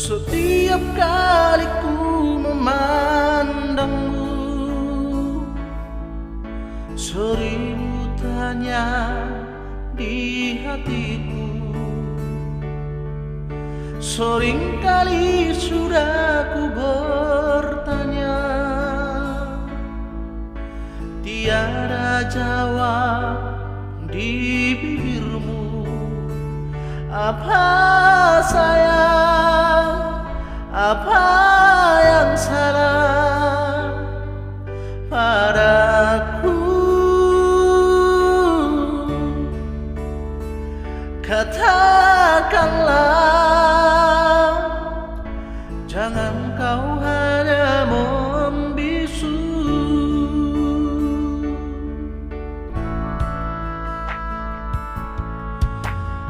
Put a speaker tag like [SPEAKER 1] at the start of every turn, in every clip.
[SPEAKER 1] Setiap kali ku memandangmu, seribu tanya di hatiku. Seringkali sudah ku bertanya, tiada jawab di bibirmu. Apa sayang, apa yang salah padaku? Katakanlah, jangan kau hanya membisu.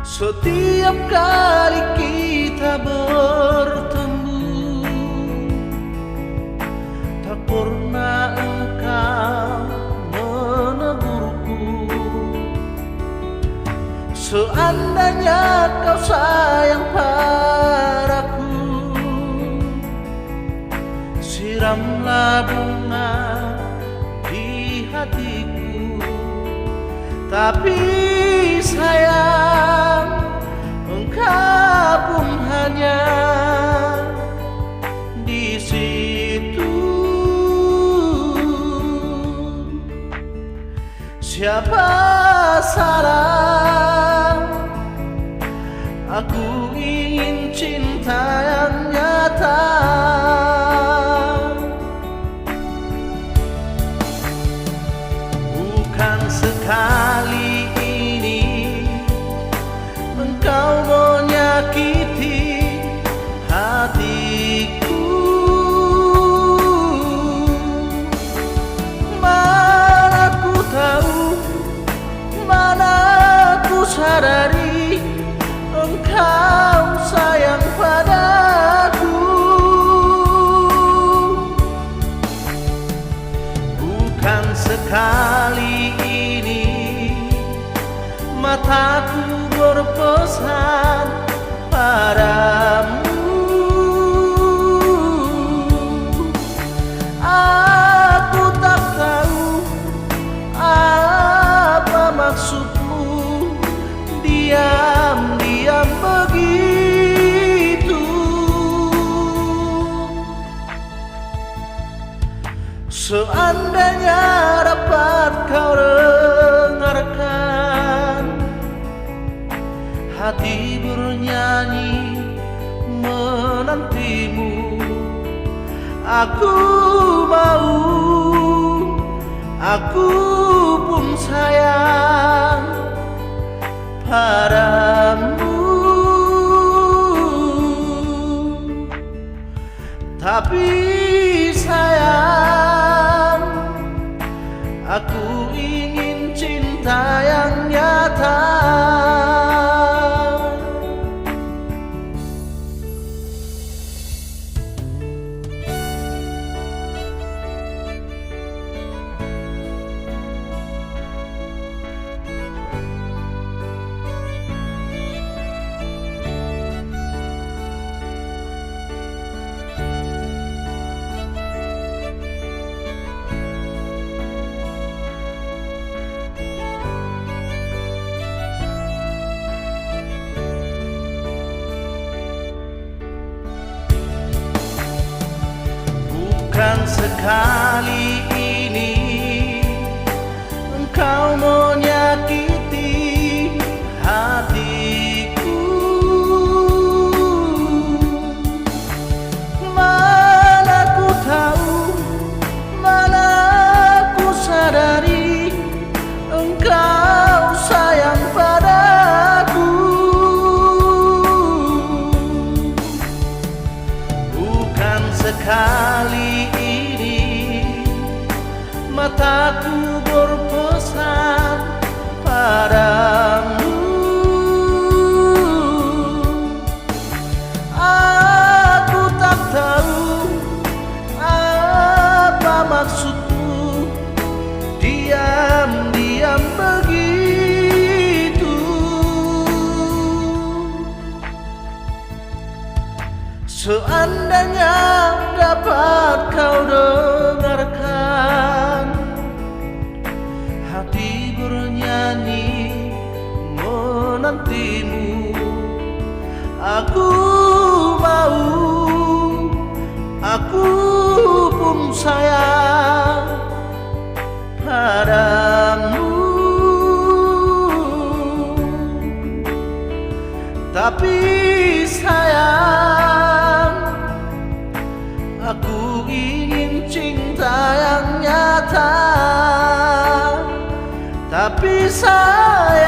[SPEAKER 1] Setiap kali kita bertemu, tak pernah engkau menegurku. Seandainya kau sayang padaku, siramlah bunga di hatiku. Tapi sayang, engkau pun hanya di situ. Siapa salah? Aku ingin cinta yang nyata. Bukan sekali ini engkau menyakiti hatiku. Mana ku tahu, mana ku sadari engkau sayang padaku. Bukan sekali ini mataku berpesan padamu. Aku tak tahu apa maksudmu diam-diam begitu. Seandainya dapat kau dengarkan hati bernyanyi menantimu. Aku mau, aku pun sayang padamu. Tapi sayang, aku ingin cinta yang nyata. Bukan sekali ini engkau menyakiti hatiku. Mana ku tahu, mana ku sadari engkau sayang padaku. Bukan sekali mataku berpesan padamu. Aku tak tahu apa maksudmu diam-diam begitu. Seandainya dapat kau dengarkan hati bernyanyi menantimu. Aku mau, aku pun sayang padamu. Tapi sayang, aku ingin cinta yang nyata. Tapi sayang,